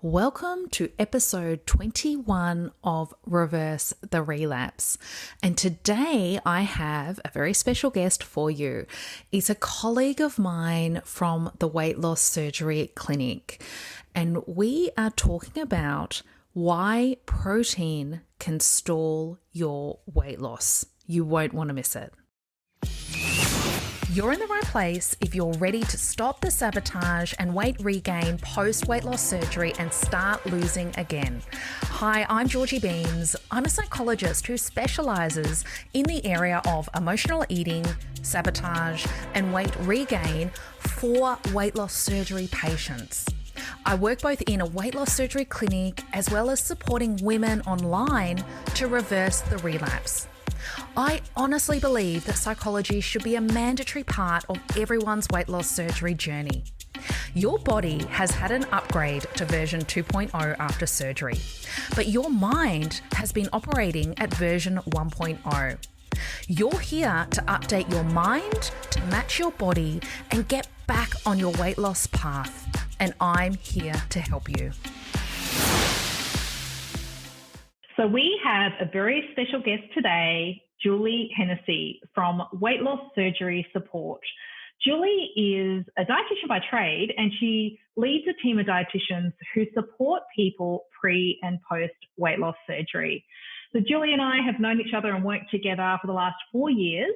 Welcome to episode 21 of Reverse the Relapse. And today I have a very special guest for you. It's a colleague of mine from the Weight Loss Surgery Clinic. And we are talking about why protein can stall your weight loss. You won't want to miss it. You're in the right place if you're ready to stop the sabotage and weight regain post-weight loss surgery and start losing again. Hi, I'm Georgie Beames. I'm a psychologist who specializes in the area of emotional eating, sabotage, and weight regain for weight loss surgery patients. I work both in a weight loss surgery clinic as well as supporting women online to reverse the relapse. I honestly believe that psychology should be a mandatory part of everyone's weight loss surgery journey. Your body has had an upgrade to version 2.0 after surgery, but your mind has been operating at version 1.0. You're here to update your mind to match your body and get back on your weight loss path, and I'm here to help you. So we have a very special guest today, Julie Hennessy from Weight Loss Surgery Support. Julie is a dietitian by trade, and she leads a team of dietitians who support people pre and post weight loss surgery. So Julie and I have known each other and worked together for the last 4 years.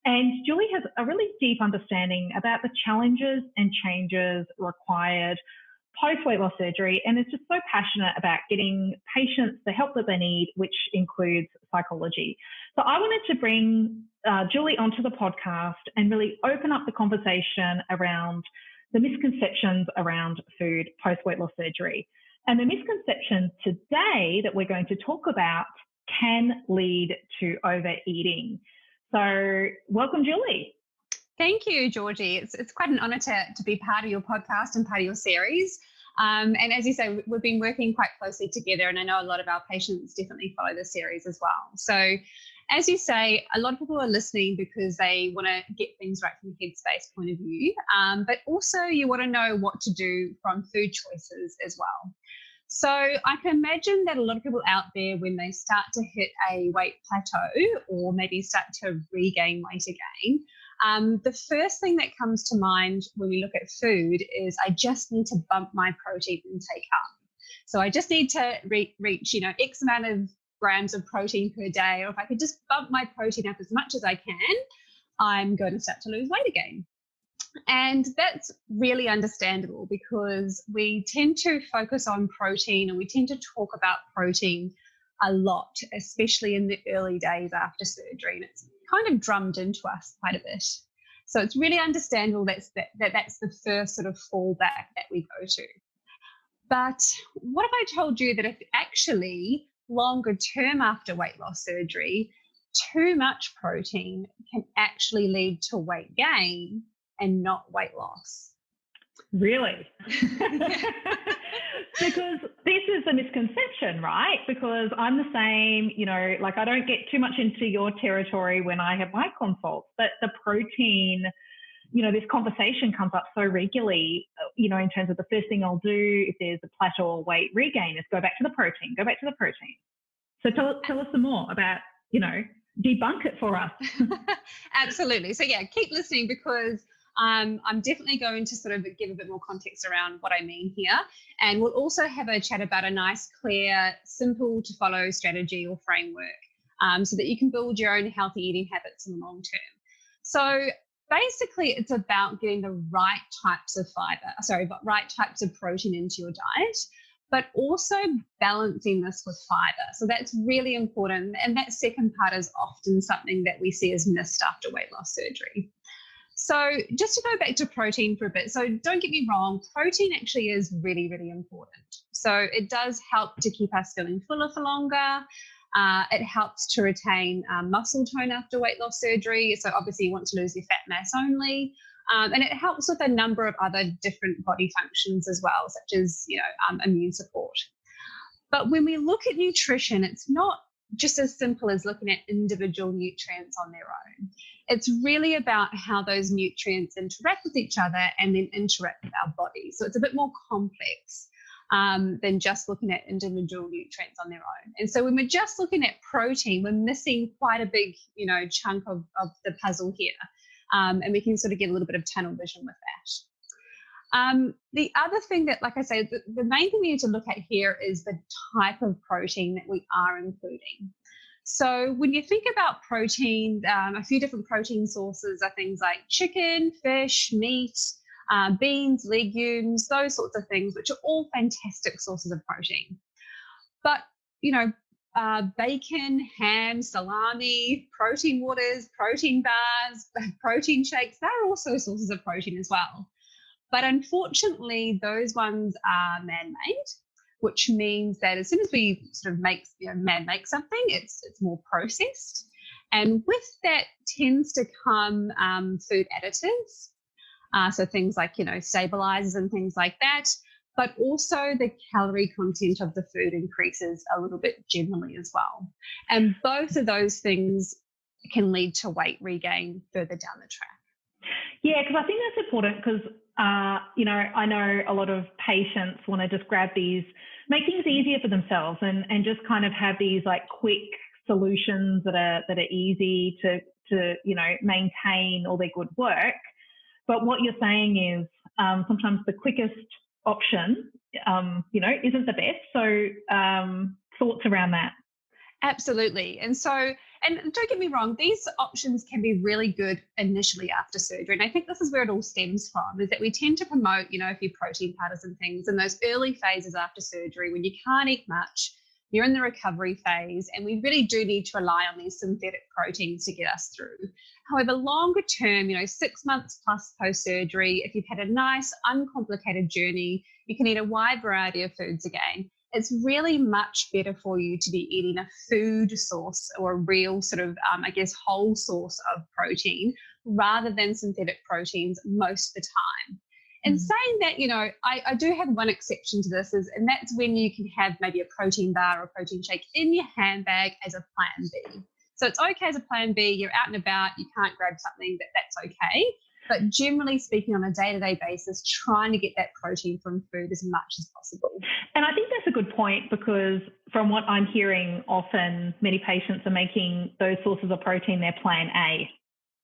And Julie has a really deep understanding about the challenges and changes required post-weight loss surgery, and is just so passionate about getting patients the help that they need, which includes psychology. So I wanted to bring Julie onto the podcast and really open up the conversation around the misconceptions around food post-weight loss surgery. And the misconceptions today that we're going to talk about can lead to overeating. So welcome, Julie. Thank you, Georgie. It's quite an honour to be part of your podcast and part of your series. And as you say, we've been working quite closely together, and I know a lot of our patients definitely follow the series as well. So as you say, a lot of people are listening because they want to get things right from a headspace point of view, but also you want to know what to do from food choices as well. So I can imagine that a lot of people out there, when they start to hit a weight plateau or maybe start to regain weight again, the first thing that comes to mind when we look at food is I just need to bump my protein intake up. So I just need to reach, X amount of grams of protein per day, or if I could just bump my protein up as much as I can, I'm going to start to lose weight again. And that's really understandable because we tend to focus on protein and we tend to talk about protein a lot, especially in the early days after surgery. And it's kind of drummed into us quite a bit. So it's really understandable that's the first sort of fallback that we go to. But what if I told you that if actually longer term after weight loss surgery, too much protein can actually lead to weight gain and not weight loss? Really? Because this is a misconception, right? Because I'm the same, I don't get too much into your territory when I have my consults, but the protein, this conversation comes up so regularly, in terms of the first thing I'll do if there's a plateau or weight regain is go back to the protein. So tell us some more about, debunk it for us. Absolutely. So yeah, keep listening because I'm definitely going to sort of give a bit more context around what I mean here. And we'll also have a chat about a nice, clear, simple to follow strategy or framework so that you can build your own healthy eating habits in the long term. So basically, it's about getting the right types of protein into your diet, but also balancing this with fiber. So that's really important. And that second part is often something that we see as missed after weight loss surgery. So just to go back to protein for a bit, so don't get me wrong, protein actually is really, really important. So it does help to keep us feeling fuller for longer. It helps to retain muscle tone after weight loss surgery. So obviously you want to lose your fat mass only. And it helps with a number of other different body functions as well, such as, immune support. But when we look at nutrition, it's not just as simple as looking at individual nutrients on their own. It's really about how those nutrients interact with each other and then interact with our body. So it's a bit more complex. than just looking at individual nutrients on their own. And so when we're just looking at protein, we're missing quite a big, chunk of the puzzle here. And we can sort of get a little bit of tunnel vision with that. The other thing that, like I say, the main thing we need to look at here is the type of protein that we are including. So when you think about protein, a few different protein sources are things like chicken, fish, meat, beans, legumes, those sorts of things, which are all fantastic sources of protein. But, bacon, ham, salami, protein waters, protein bars, protein shakes, they're also sources of protein as well. But unfortunately, those ones are man-made, which means that as soon as we sort of make something, it's more processed. And with that tends to come food additives. So things like, stabilizers and things like that, but also the calorie content of the food increases a little bit generally as well. And both of those things can lead to weight regain further down the track. Yeah, because I think that's important because, I know a lot of patients want to just grab these, make things easier for themselves and just kind of have these like quick solutions that are easy to maintain all their good work. But what you're saying is sometimes the quickest option, isn't the best. So thoughts around that? Absolutely. And don't get me wrong, these options can be really good initially after surgery. And I think this is where it all stems from, is that we tend to promote, a few protein powders and things in those early phases after surgery when you can't eat much, you're in the recovery phase, and we really do need to rely on these synthetic proteins to get us through. However, longer term, 6 months plus post-surgery, if you've had a nice, uncomplicated journey, you can eat a wide variety of foods again. It's really much better for you to be eating a food source or a real sort of, whole source of protein rather than synthetic proteins most of the time. And saying that, I do have one exception to this, and that's when you can have maybe a protein bar or a protein shake in your handbag as a plan B. So it's okay as a plan B, you're out and about, you can't grab something, that's okay. But generally speaking, on a day-to-day basis, trying to get that protein from food as much as possible. And I think that's a good point because from what I'm hearing, often many patients are making those sources of protein their plan A.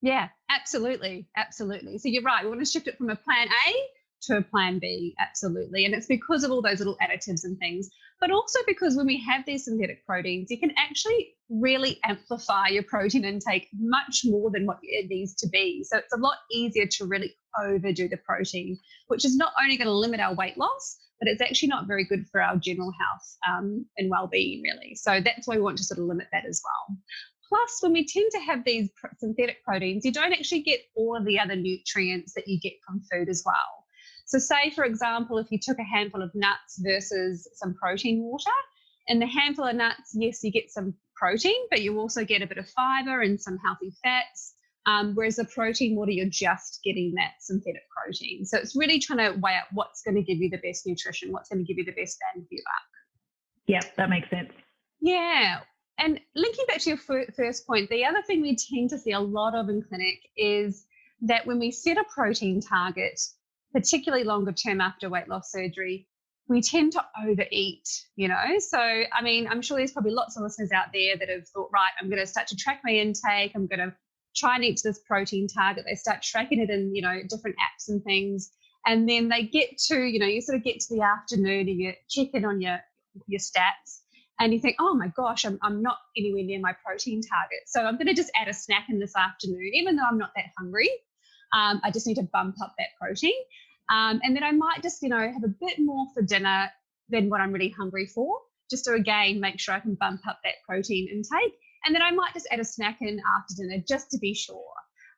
Yeah, absolutely. Absolutely. So you're right. We want to shift it from a plan A to a plan B. Absolutely. And it's because of all those little additives and things, but also because when we have these synthetic proteins, you can actually really amplify your protein intake much more than what it needs to be. So it's a lot easier to really overdo the protein, which is not only going to limit our weight loss, but it's actually not very good for our general health and well-being, really. So that's why we want to sort of limit that as well. Plus, when we tend to have these synthetic proteins, you don't actually get all of the other nutrients that you get from food as well. So say, for example, if you took a handful of nuts versus some protein water, in the handful of nuts, yes, you get some protein, but you also get a bit of fiber and some healthy fats, whereas the protein water, you're just getting that synthetic protein. So it's really trying to weigh out what's going to give you the best nutrition, what's going to give you the best bang for your buck. Yeah, that makes sense. Yeah. And linking back to your first point, the other thing we tend to see a lot of in clinic is that when we set a protein target, particularly longer term after weight loss surgery, we tend to overeat, So, I mean, I'm sure there's probably lots of listeners out there that have thought, right, I'm going to start to track my intake. I'm going to try and eat to this protein target. They start tracking it in, different apps and things. And then they get to, you sort of get to the afternoon and you check in on your stats. And you think, oh my gosh, I'm not anywhere near my protein target. So I'm going to just add a snack in this afternoon, even though I'm not that hungry. I just need to bump up that protein. And then I might just, have a bit more for dinner than what I'm really hungry for, just to, again, make sure I can bump up that protein intake. And then I might just add a snack in after dinner just to be sure.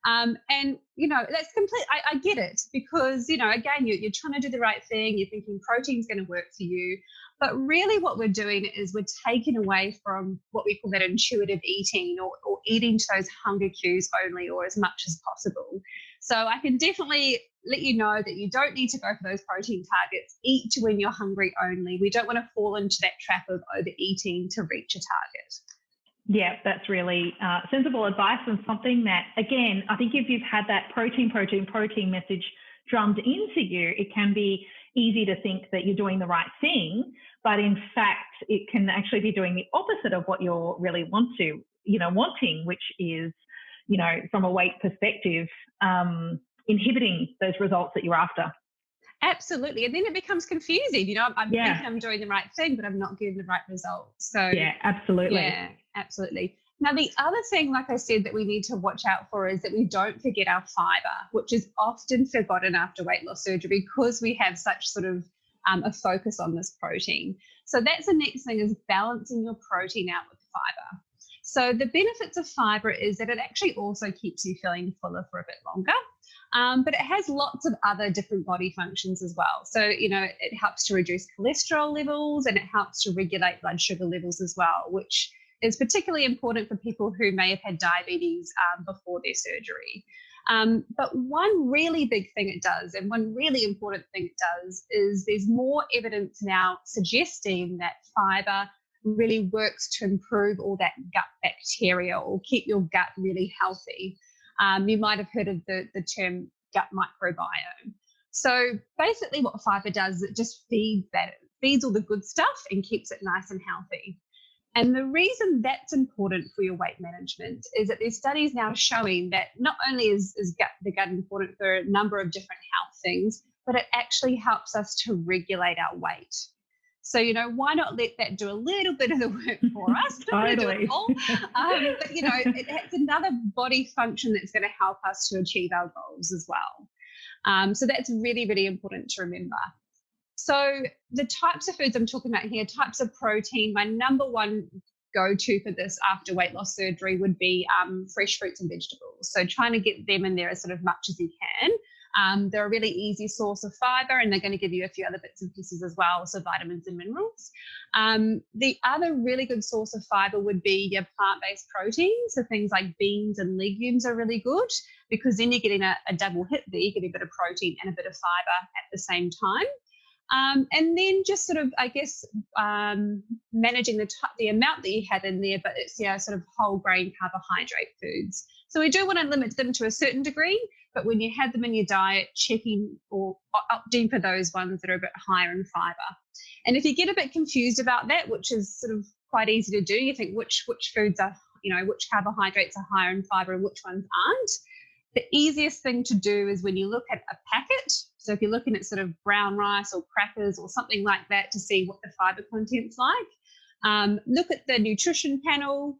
And, that's complete. I get it because, again, you're trying to do the right thing. You're thinking protein's going to work for you. But really what we're doing is we're taking away from what we call that intuitive eating or eating to those hunger cues only or as much as possible. So I can definitely let you know that you don't need to go for those protein targets. Eat when you're hungry only. We don't want to fall into that trap of overeating to reach a target. Yeah, that's really sensible advice and something that, again, I think if you've had that protein message drummed into you, it can be easy to think that you're doing the right thing, but in fact, it can actually be doing the opposite of what you're really wanting, which is, from a weight perspective, inhibiting those results that you're after. Absolutely. And then it becomes confusing. I'm thinking I'm doing the right thing, but I'm not getting the right results. So yeah, absolutely. Yeah, absolutely. Now, the other thing, like I said, that we need to watch out for is that we don't forget our fiber, which is often forgotten after weight loss surgery because we have such sort of a focus on this protein. So that's the next thing, is balancing your protein out with fiber. So the benefits of fiber is that it actually also keeps you feeling fuller for a bit longer. But it has lots of other different body functions as well. So, it helps to reduce cholesterol levels, and it helps to regulate blood sugar levels as well, which is particularly important for people who may have had diabetes before their surgery. But one really big thing it does, and one really important thing it does, is there's more evidence now suggesting that fiber really works to improve all that gut bacteria or keep your gut really healthy. You might have heard of the term gut microbiome. So basically what fiber does is it just feeds all the good stuff and keeps it nice and healthy. And the reason that's important for your weight management is that there's studies now showing that not only is the gut important for a number of different health things, but it actually helps us to regulate our weight. So, why not let that do a little bit of the work for us? Totally. But, it's another body function that's going to help us to achieve our goals as well. So that's really, really important to remember. So the types of foods I'm talking about here, types of protein, my number one go-to for this after weight loss surgery would be fresh fruits and vegetables. So trying to get them in there as sort of much as you can. They're a really easy source of fiber, and they're going to give you a few other bits and pieces as well, so vitamins and minerals. The other really good source of fiber would be your plant-based proteins. So things like beans and legumes are really good, because then you're getting a double hit there. You get a bit of protein and a bit of fiber at the same time. And then just sort of, I guess, managing the amount that you have in there, but it's sort of whole grain carbohydrate foods. So we do want to limit them to a certain degree, but when you have them in your diet, checking or opting for those ones that are a bit higher in fiber. And if you get a bit confused about that, which is sort of quite easy to do, you think which foods are, which carbohydrates are higher in fiber and which ones aren't. The easiest thing to do is when you look at a packet, so if you're looking at sort of brown rice or crackers or something like that to see what the fiber content's like, look at the nutrition panel,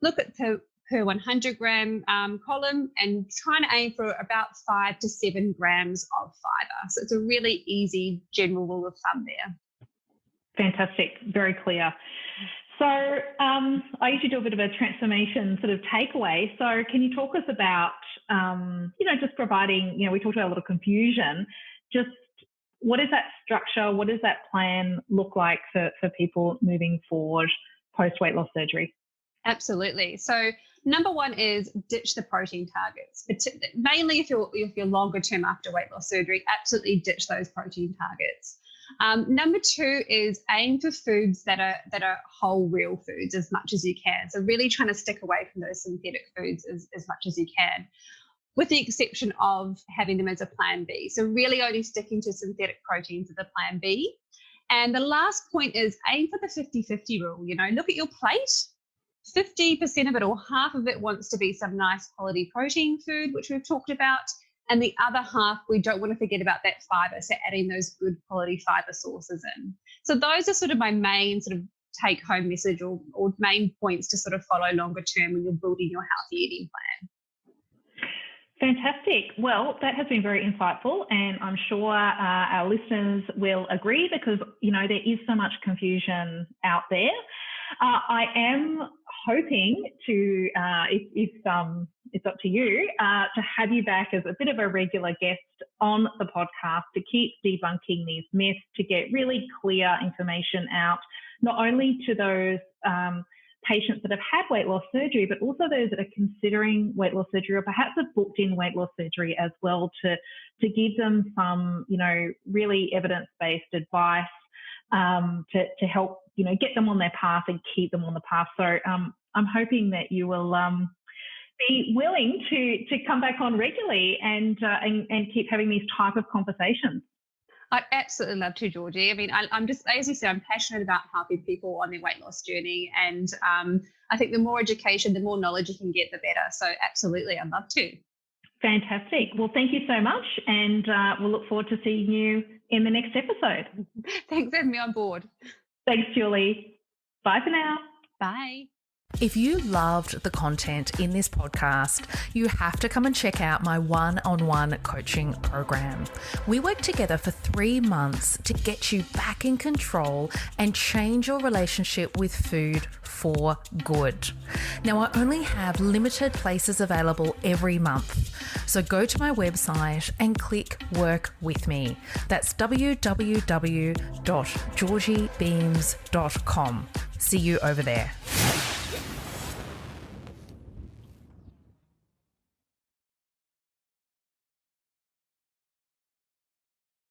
look at the per 100 gram column, and trying to aim for about 5 to 7 grams of fiber. So it's a really easy general rule of thumb there. Fantastic, very clear. So I usually do a bit of a transformation sort of takeaway. So can you talk us about, just providing, we talked about a lot of confusion, just what is that structure? What does that plan look like for people moving forward post-weight loss surgery? Absolutely. So number one is ditch the protein targets. Mainly if you're longer term after weight loss surgery, absolutely ditch those protein targets. Number two is aim for foods that are whole, real foods as much as you can. So really trying to stick away from those synthetic foods as much as you can, with the exception of having them as a plan B. So really only sticking to synthetic proteins as a plan B. And the last point is aim for the 50-50 rule. Look at your plate. 50% of it or half of it wants to be some nice quality protein food, which we've talked about. And the other half, we don't want to forget about that fiber. So adding those good quality fiber sources in. So those are sort of my main sort of take home message or main points to sort of follow longer term when you're building your healthy eating plan. Fantastic. Well, that has been very insightful, and I'm sure our listeners will agree because, there is so much confusion out there. I am hoping to, if it's up to you, to have you back as a bit of a regular guest on the podcast to keep debunking these myths, to get really clear information out, not only to those patients that have had weight loss surgery, but also those that are considering weight loss surgery or perhaps have booked in weight loss surgery as well, to give them some, really evidence-based advice to help, get them on their path and keep them on the path. So I'm hoping that you will be willing to come back on regularly and keep having these type of conversations. I'd absolutely love to, Georgie. I mean, I'm just, as you said, I'm passionate about helping people on their weight loss journey. And I think the more education, the more knowledge you can get, the better. So absolutely, I'd love to. Fantastic. Well, thank you so much. And we'll look forward to seeing you in the next episode. Thanks for having me on board. Thanks, Julie. Bye for now. Bye. If you loved the content in this podcast, you have to come and check out my one-on-one coaching program. We work together for 3 months to get you back in control and change your relationship with food for good. Now, I only have limited places available every month, so go to my website and click Work With Me. That's www.georgiebeames.com. See you over there.